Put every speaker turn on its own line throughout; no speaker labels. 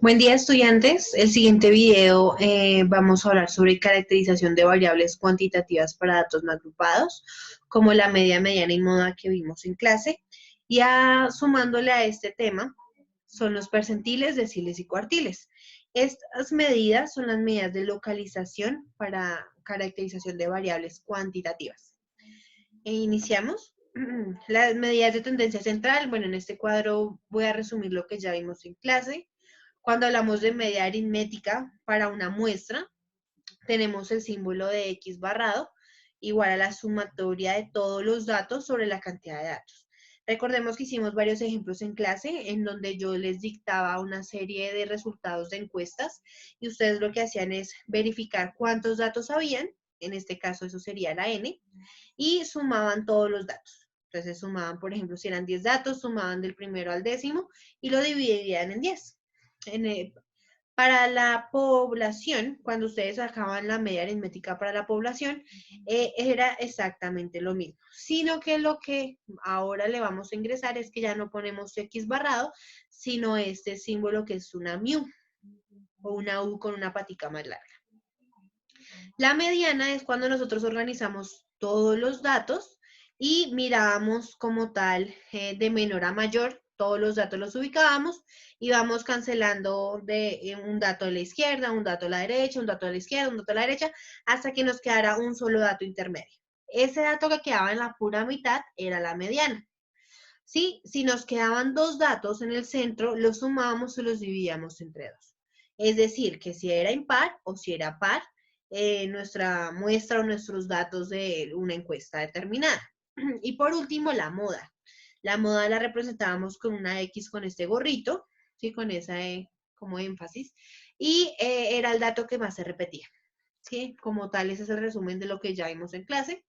Buen día, estudiantes. El siguiente video vamos a hablar sobre caracterización de variables cuantitativas para datos no agrupados, como la media, mediana y moda que vimos en clase. Sumándole a este tema, son los percentiles, deciles y cuartiles. Estas medidas son las medidas de localización para caracterización de variables cuantitativas. Iniciamos. Las medidas de tendencia central, bueno, en este cuadro voy a resumir lo que ya vimos en clase. Cuando hablamos de media aritmética para una muestra, tenemos el símbolo de X barrado igual a la sumatoria de todos los datos sobre la cantidad de datos. Recordemos que hicimos varios ejemplos en clase en donde yo les dictaba una serie de resultados de encuestas y ustedes lo que hacían es verificar cuántos datos habían, en este caso eso sería la N, y sumaban todos los datos. Entonces sumaban, por ejemplo, si eran 10 datos, sumaban del primero al décimo y lo dividían en 10. Para la población, cuando ustedes sacaban la media aritmética para la población, era exactamente lo mismo, sino que lo que ahora le vamos a ingresar es que ya no ponemos X barrado, sino este símbolo que es una mu, o una U con una patica más larga. La mediana es cuando nosotros organizamos todos los datos y miramos como tal de menor a mayor, todos los datos los ubicábamos y vamos cancelando de un dato de la izquierda, un dato a la derecha, un dato a la izquierda, un dato a la derecha, hasta que nos quedara un solo dato intermedio. Ese dato que quedaba en la pura mitad era la mediana. ¿Sí? Si nos quedaban dos datos en el centro, los sumábamos y los dividíamos entre dos. Es decir, que si era impar o si era par, nuestra muestra o nuestros datos de una encuesta determinada. Y por último, la moda. La moda la representábamos con una X con este gorrito, ¿sí? Con esa como énfasis, y era el dato que más se repetía. ¿Sí? Como tal, ese es el resumen de lo que ya vimos en clase.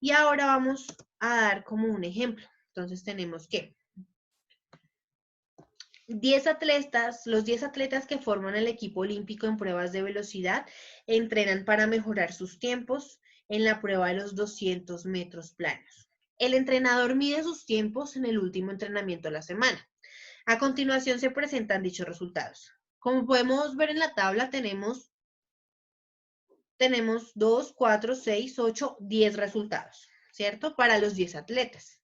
Y ahora vamos a dar como un ejemplo. Entonces tenemos que 10 atletas, los 10 atletas que forman el equipo olímpico en pruebas de velocidad entrenan para mejorar sus tiempos en la prueba de los 200 metros planos. El entrenador mide sus tiempos en el último entrenamiento de la semana. A continuación se presentan dichos resultados. Como podemos ver en la tabla, tenemos 2, 4, 6, 8, 10 resultados, ¿cierto? Para los 10 atletas.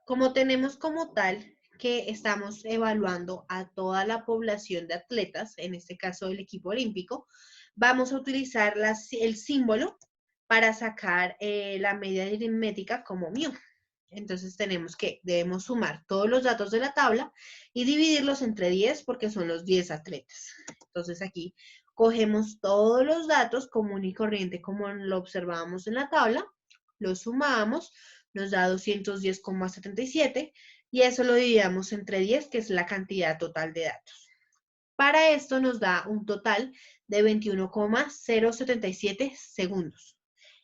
Como tenemos como tal que estamos evaluando a toda la población de atletas, en este caso del equipo olímpico, vamos a utilizar el símbolo para sacar la media aritmética como mu. Entonces debemos sumar todos los datos de la tabla y dividirlos entre 10 porque son los 10 atletas. Entonces aquí cogemos todos los datos común y corriente como lo observábamos en la tabla, los sumamos, nos da 210,77 y eso lo dividimos entre 10, que es la cantidad total de datos. Para esto nos da un total de 21,077 segundos.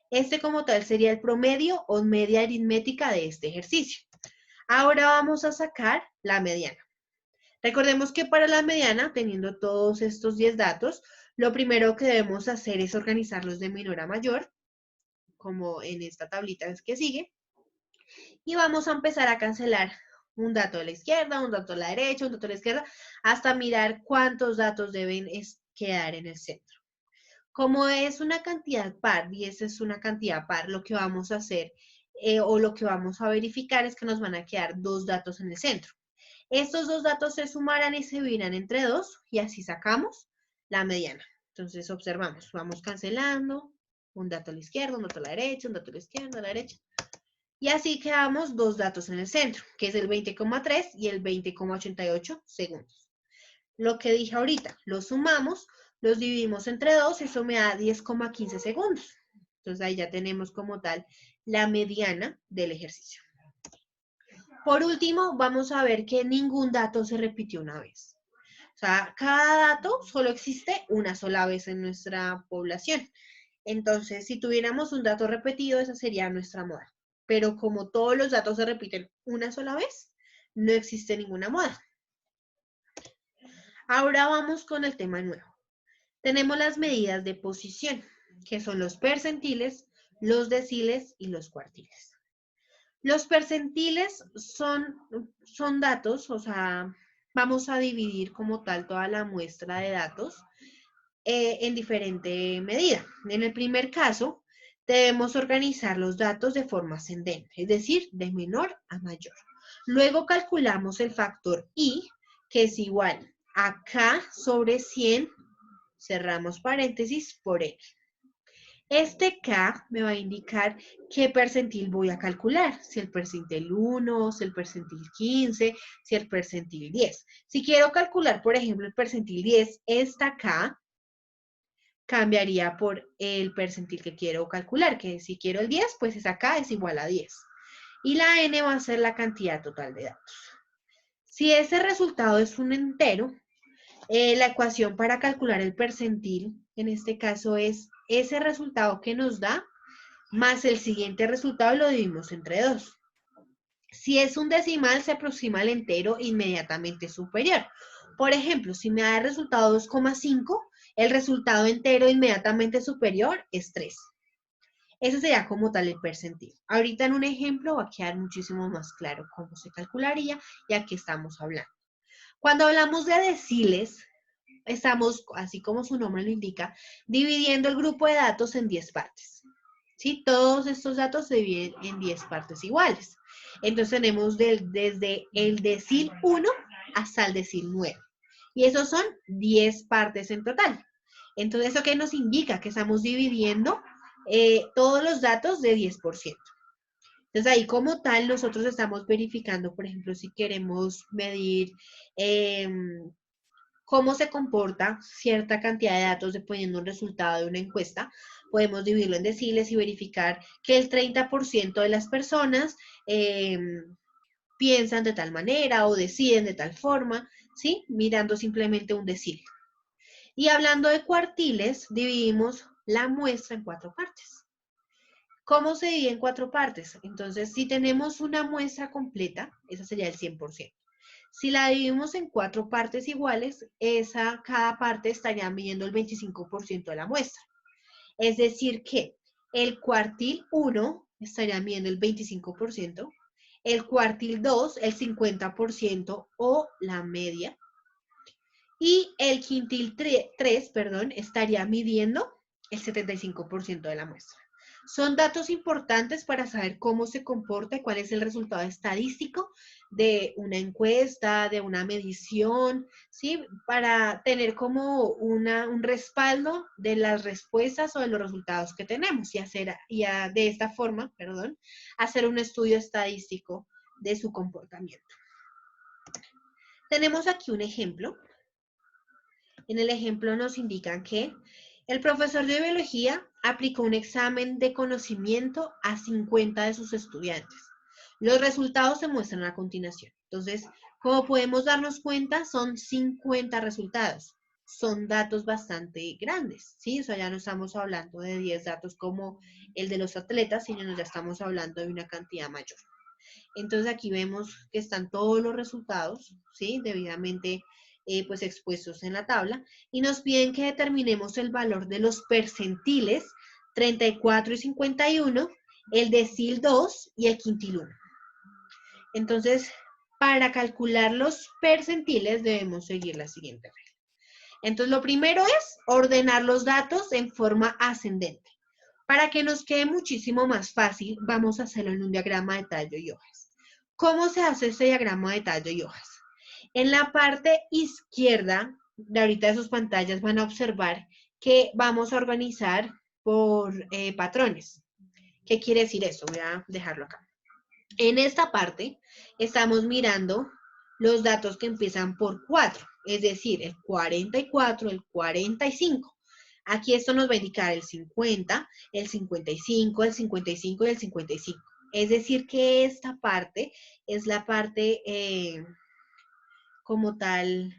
Este como tal sería el promedio o media aritmética de este ejercicio. Ahora vamos a sacar la mediana. Recordemos que para la mediana, teniendo todos estos 10 datos, lo primero que debemos hacer es organizarlos de menor a mayor, como en esta tablita que sigue, y vamos a empezar a cancelar un dato de la izquierda, un dato a la derecha, un dato a la izquierda, hasta mirar cuántos datos deben quedar en el centro. Como es una cantidad par y esa es una cantidad par, lo que vamos a hacer o lo que vamos a verificar es que nos van a quedar dos datos en el centro. Estos dos datos se sumarán y se dividirán entre dos y así sacamos la mediana. Entonces observamos, vamos cancelando un dato a la izquierda, un dato a la derecha, un dato a la izquierda, a la derecha. Y así quedamos dos datos en el centro, que es el 20,3 y el 20,88 segundos. Lo que dije ahorita, los sumamos, los dividimos entre 2, eso me da 10,15 segundos. Entonces ahí ya tenemos como tal la mediana del ejercicio. Por último, vamos a ver que ningún dato se repitió una vez. O sea, cada dato solo existe una sola vez en nuestra población. Entonces, si tuviéramos un dato repetido, esa sería nuestra moda. Pero como todos los datos se repiten una sola vez, no existe ninguna moda. Ahora vamos con el tema nuevo. Tenemos las medidas de posición, que son los percentiles, los deciles y los cuartiles. Los percentiles son datos, o sea, vamos a dividir como tal toda la muestra de datos en diferente medida. En el primer caso, debemos organizar los datos de forma ascendente, es decir, de menor a mayor. Luego calculamos el factor I, que es igual a K sobre 100, cerramos paréntesis, por N. Este K me va a indicar qué percentil voy a calcular, si el percentil 1, si el percentil 15, si el percentil 10. Si quiero calcular, por ejemplo, el percentil 10, esta K cambiaría por el percentil que quiero calcular, que si quiero el 10, pues esa K es igual a 10. Y la N va a ser la cantidad total de datos. Si ese resultado es un entero, la ecuación para calcular el percentil, en este caso, es ese resultado que nos da más el siguiente resultado y lo dividimos entre 2. Si es un decimal, se aproxima al entero inmediatamente superior. Por ejemplo, si me da el resultado 2,5, el resultado entero inmediatamente superior es 3. Ese sería como tal el percentil. Ahorita en un ejemplo va a quedar muchísimo más claro cómo se calcularía y a qué estamos hablando. Cuando hablamos de deciles, estamos, así como su nombre lo indica, dividiendo el grupo de datos en 10 partes. ¿Sí? Todos estos datos se dividen en 10 partes iguales. Entonces tenemos desde el decil 1 hasta el decil 9. Y esos son 10 partes en total. Entonces, ¿eso qué nos indica? Que estamos dividiendo todos los datos de 10%. Entonces, ahí como tal, nosotros estamos verificando, por ejemplo, si queremos medir cómo se comporta cierta cantidad de datos dependiendo un resultado de una encuesta, podemos dividirlo en deciles y verificar que el 30% de las personas piensan de tal manera o deciden de tal forma, ¿sí? Mirando simplemente un decil. Y hablando de cuartiles, dividimos la muestra en 4 partes. ¿Cómo se divide en 4 partes? Entonces, si tenemos una muestra completa, esa sería el 100%. Si la dividimos en 4 partes iguales, cada parte estaría midiendo el 25% de la muestra. Es decir que el cuartil 1 estaría midiendo el 25%, el cuartil 2 el 50% o la media, y el quintil 3, estaría midiendo el 75% de la muestra. Son datos importantes para saber cómo se comporta y cuál es el resultado estadístico de una encuesta, de una medición, ¿sí? Para tener como un respaldo de las respuestas o de los resultados que tenemos de esta forma, hacer un estudio estadístico de su comportamiento. Tenemos aquí un ejemplo. En el ejemplo nos indican que el profesor de biología aplicó un examen de conocimiento a 50 de sus estudiantes. Los resultados se muestran a continuación. Entonces, como podemos darnos cuenta, son 50 resultados. Son datos bastante grandes, ¿sí? O sea, ya no estamos hablando de 10 datos como el de los atletas, sino ya estamos hablando de una cantidad mayor. Entonces, aquí vemos que están todos los resultados, ¿sí? Debidamente pues expuestos en la tabla, y nos piden que determinemos el valor de los percentiles 34 y 51, el decil 2 y el quintil 1. Entonces, para calcular los percentiles debemos seguir la siguiente regla. Entonces, lo primero es ordenar los datos en forma ascendente. Para que nos quede muchísimo más fácil, vamos a hacerlo en un diagrama de tallo y hojas. ¿Cómo se hace este diagrama de tallo y hojas? En la parte izquierda de ahorita de sus pantallas van a observar que vamos a organizar por patrones. ¿Qué quiere decir eso? Voy a dejarlo acá. En esta parte estamos mirando los datos que empiezan por 4, es decir, el 44, el 45. Aquí esto nos va a indicar el 50, el 55, el 55 y el 55. Es decir, que esta parte es la parte como tal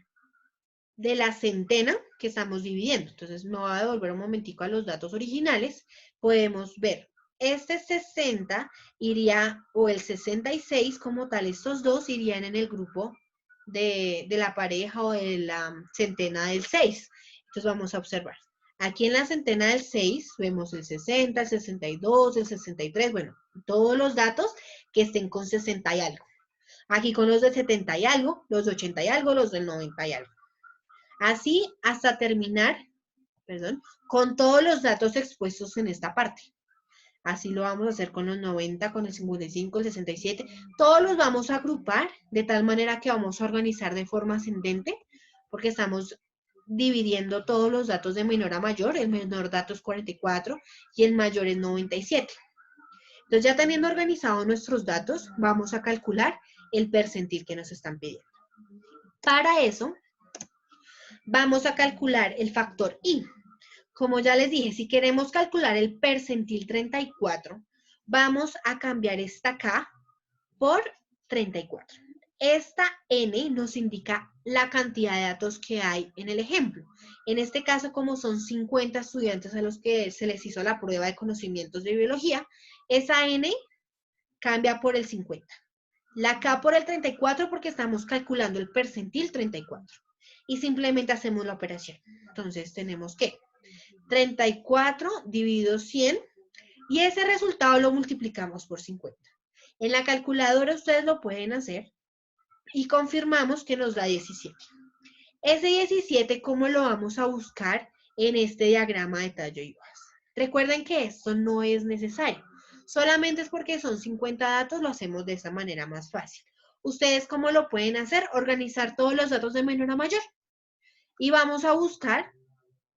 de la centena que estamos dividiendo. Entonces me voy a devolver un momentico a los datos originales. Podemos ver, este 60 iría, o el 66 como tal, estos dos irían en el grupo de la pareja o de la centena del 6. Entonces vamos a observar. Aquí en la centena del 6 vemos el 60, el 62, el 63, bueno, todos los datos que estén con 60 y algo. Aquí con los de 70 y algo, los de 80 y algo, los del 90 y algo. Así hasta terminar, perdón, con todos los datos expuestos en esta parte. Así lo vamos a hacer con los 90, con el 55, el 67. Todos los vamos a agrupar de tal manera que vamos a organizar de forma ascendente, porque estamos dividiendo todos los datos de menor a mayor. El menor dato es 44 y el mayor es 97. Entonces, ya teniendo organizados nuestros datos, vamos a calcular el percentil que nos están pidiendo. Para eso, vamos a calcular el factor I. Como ya les dije, si queremos calcular el percentil 34, vamos a cambiar esta K por 34. Esta N nos indica la cantidad de datos que hay en el ejemplo. En este caso, como son 50 estudiantes a los que se les hizo la prueba de conocimientos de biología, esa N cambia por el 50. La K por el 34 porque estamos calculando el percentil 34. Y simplemente hacemos la operación. Entonces tenemos que 34 dividido 100 y ese resultado lo multiplicamos por 50. En la calculadora ustedes lo pueden hacer y confirmamos que nos da 17. Ese 17, ¿cómo lo vamos a buscar en este diagrama de tallo y hojas? Recuerden que esto no es necesario. Solamente es porque son 50 datos, lo hacemos de esa manera más fácil. ¿Ustedes cómo lo pueden hacer? Organizar todos los datos de menor a mayor. Y vamos a buscar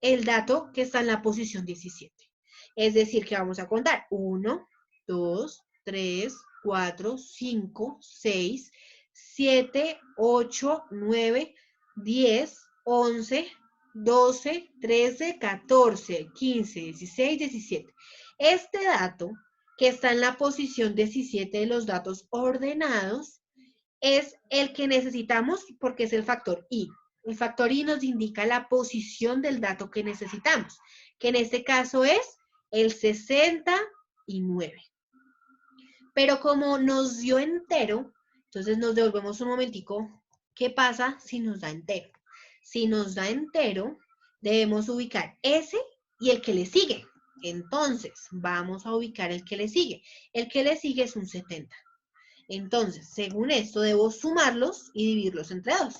el dato que está en la posición 17. Es decir, que vamos a contar 1, 2, 3, 4, 5, 6, 7, 8, 9, 10, 11, 12, 13, 14, 15, 16, 17. Este dato que está en la posición 17 de los datos ordenados es el que necesitamos porque es el factor I. El factor I nos indica la posición del dato que necesitamos, que en este caso es el 69. Pero como nos dio entero, entonces nos devolvemos un momentico. ¿Qué pasa si nos da entero? Si nos da entero, debemos ubicar ese y el que le sigue. Entonces, vamos a ubicar el que le sigue. El que le sigue es un 70. Entonces, según esto, debo sumarlos y dividirlos entre 2.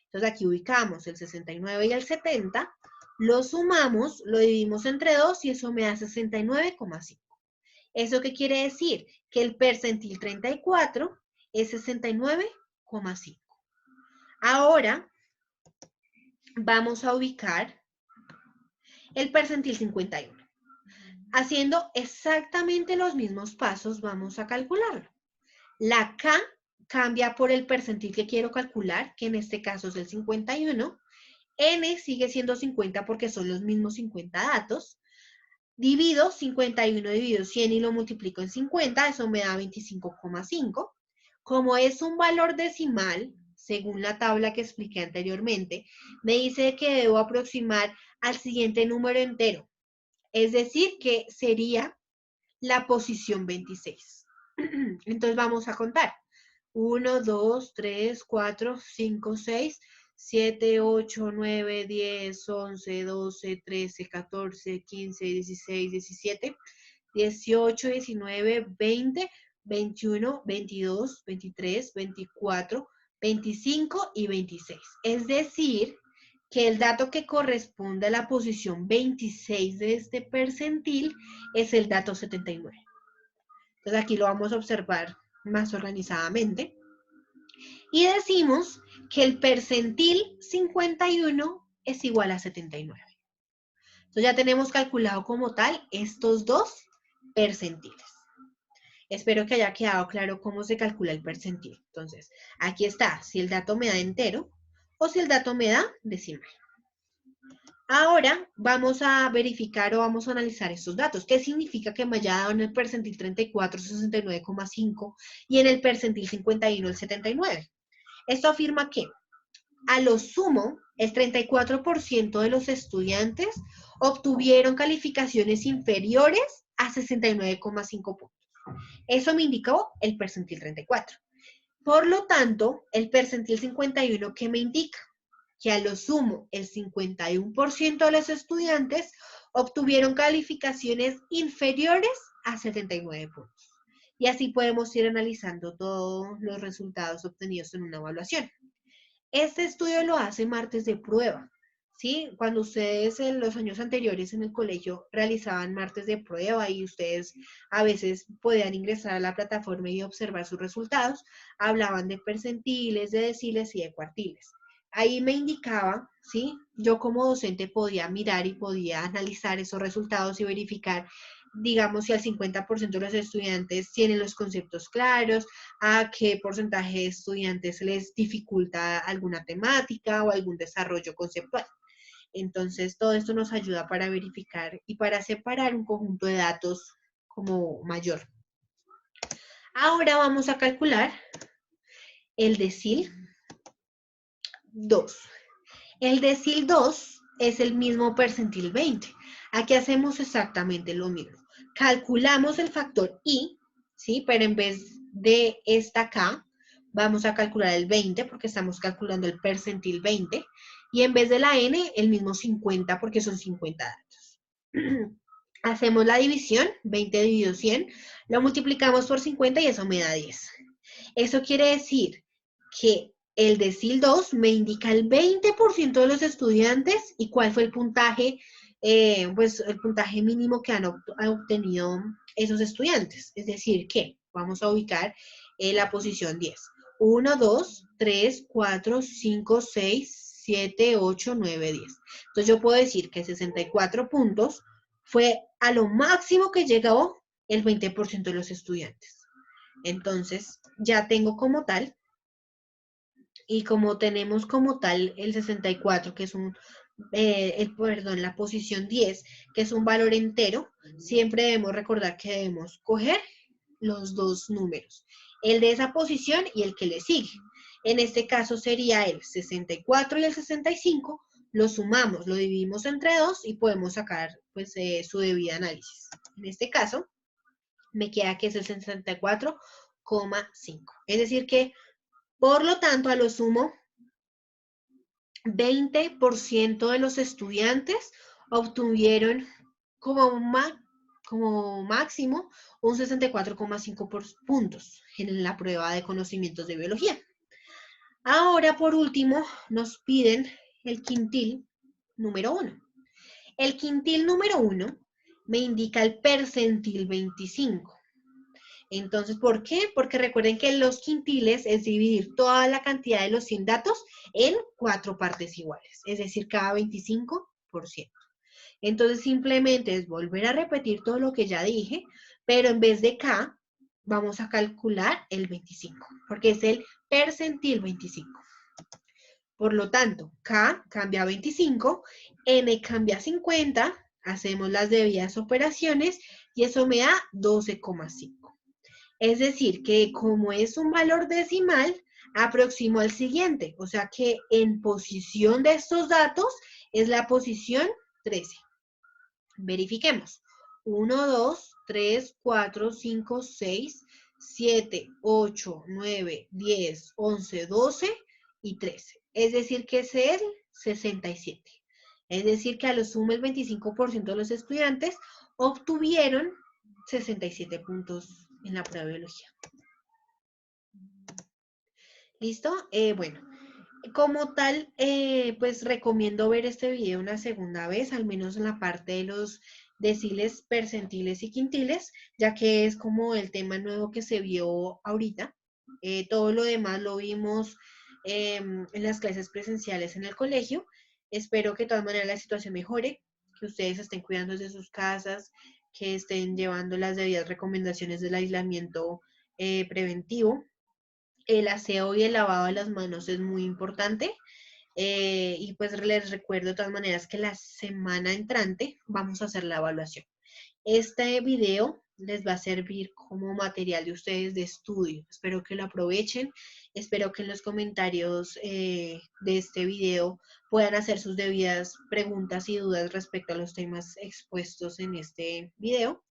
Entonces, aquí ubicamos el 69 y el 70, lo sumamos, lo dividimos entre 2 y eso me da 69,5. ¿Eso qué quiere decir? Que el percentil 34 es 69,5. Ahora, vamos a ubicar el percentil 51. Haciendo exactamente los mismos pasos, vamos a calcularlo. La K cambia por el percentil que quiero calcular, que en este caso es el 51. N sigue siendo 50 porque son los mismos 50 datos. Divido 51 dividido 100 y lo multiplico en 50, eso me da 25,5. Como es un valor decimal, según la tabla que expliqué anteriormente, me dice que debo aproximar al siguiente número entero. Es decir, que sería la posición 26. Entonces vamos a contar. 1, 2, 3, 4, 5, 6, 7, 8, 9, 10, 11, 12, 13, 14, 15, 16, 17, 18, 19, 20, 21, 22, 23, 24, 25 y 26. Es decir, que el dato que corresponde a la posición 26 de este percentil es el dato 79. Entonces aquí lo vamos a observar más organizadamente. Y decimos que el percentil 51 es igual a 79. Entonces ya tenemos calculado como tal estos dos percentiles. Espero que haya quedado claro cómo se calcula el percentil. Entonces, aquí está si el dato me da entero o si el dato me da decimal. Ahora vamos a verificar o vamos a analizar estos datos. ¿Qué significa que me haya dado en el percentil 34 69,5 y en el percentil 51 el 79? Esto afirma que a lo sumo el 34% de los estudiantes obtuvieron calificaciones inferiores a 69,5 puntos. Eso me indicó el percentil 34. Por lo tanto, el percentil 51, ¿qué me indica? Que a lo sumo el 51% de los estudiantes obtuvieron calificaciones inferiores a 79 puntos. y así podemos ir analizando todos los resultados obtenidos en una evaluación. Este estudio lo hace martes de prueba, ¿sí? Cuando ustedes en los años anteriores en el colegio realizaban martes de prueba y ustedes a veces podían ingresar a la plataforma y observar sus resultados, hablaban de percentiles, de deciles y de cuartiles. Ahí me indicaba, ¿sí? Yo como docente podía mirar y podía analizar esos resultados y verificar, digamos, si al 50% de los estudiantes tienen los conceptos claros, a qué porcentaje de estudiantes les dificulta alguna temática o algún desarrollo conceptual. Entonces, todo esto nos ayuda para verificar y para separar un conjunto de datos como mayor. Ahora vamos a calcular el decil 2. El decil 2 es el mismo percentil 20. Aquí hacemos exactamente lo mismo. Calculamos el factor I, ¿sí? Pero en vez de esta K, vamos a calcular el 20 porque estamos calculando el percentil 20. Y en vez de la N, el mismo 50 porque son 50 datos. Hacemos la división, 20 dividido 100, lo multiplicamos por 50 y eso me da 10. Eso quiere decir que el decil 2 me indica el 20% de los estudiantes y cuál fue el puntaje, pues el puntaje mínimo que han obtenido esos estudiantes. Es decir, que vamos a ubicar la posición 10. 1, 2, 3, 4, 5, 6, 7, 8, 9, 10. Entonces yo puedo decir que 64 puntos fue a lo máximo que llegó el 20% de los estudiantes. Entonces, ya tengo como tal, y como tenemos como tal el 64, que es perdón, la posición 10, que es un valor entero, siempre debemos recordar que debemos coger los dos números, el de esa posición y el que le sigue. En este caso sería el 64 y el 65, lo sumamos, lo dividimos entre 2 y podemos sacar pues su debido análisis. En este caso, me queda que es el 64,5. Es decir que, por lo tanto, a lo sumo, 20% de los estudiantes obtuvieron como, como máximo un 64,5 puntos en la prueba de conocimientos de biología. Ahora, por último, nos piden el quintil número 1. El quintil número 1 me indica el percentil 25. Entonces, ¿por qué? Porque recuerden que los quintiles es dividir toda la cantidad de los 100 datos en 4 partes iguales, es decir, cada 25%. Entonces, simplemente es volver a repetir todo lo que ya dije, pero en vez de K, vamos a calcular el 25, porque es el percentil 25. Por lo tanto, K cambia a 25, N cambia a 50, hacemos las debidas operaciones y eso me da 12,5. Es decir, que como es un valor decimal, aproximo al siguiente. O sea que en posición de estos datos es la posición 13. Verifiquemos. 1, 2, 3, 4, 5, 6, 7, 8, 9, 10, 11, 12 y 13. Es decir, que es el 67. Es decir, que a lo sumo el 25% de los estudiantes obtuvieron 67 puntos en la prueba de biología. ¿Listo? Bueno, como tal, pues recomiendo ver este video una segunda vez, al menos en la parte de los deciles, percentiles y quintiles, ya que es como el tema nuevo que se vio ahorita. Todo lo demás lo vimos en las clases presenciales en el colegio. Espero que de todas maneras la situación mejore, que ustedes estén cuidando de sus casas, que estén llevando las debidas recomendaciones del aislamiento preventivo. El aseo y el lavado de las manos es muy importante. Y pues les recuerdo de todas maneras que la semana entrante vamos a hacer la evaluación. Este video les va a servir como material de ustedes de estudio. Espero que lo aprovechen. Espero que en los comentarios de este video puedan hacer sus debidas preguntas y dudas respecto a los temas expuestos en este video.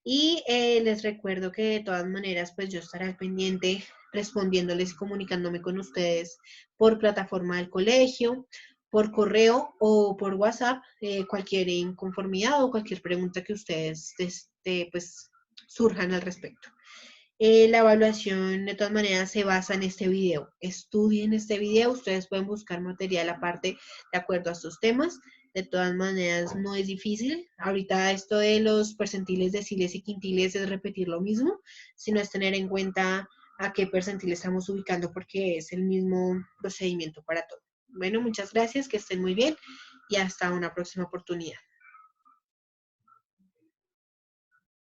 Y les recuerdo que de todas maneras, pues yo estaré al pendiente respondiéndoles y comunicándome con ustedes por plataforma del colegio, por correo o por WhatsApp, cualquier inconformidad o cualquier pregunta que ustedes pues, surjan al respecto. La evaluación de todas maneras se basa en este video. Estudien este video, ustedes pueden buscar material aparte de acuerdo a estos temas. De todas maneras no es difícil. Ahorita esto de los percentiles, deciles y quintiles es repetir lo mismo, sino es tener en cuenta a qué percentil estamos ubicando porque es el mismo procedimiento para todo. Bueno, muchas gracias, que estén muy bien y hasta una próxima oportunidad.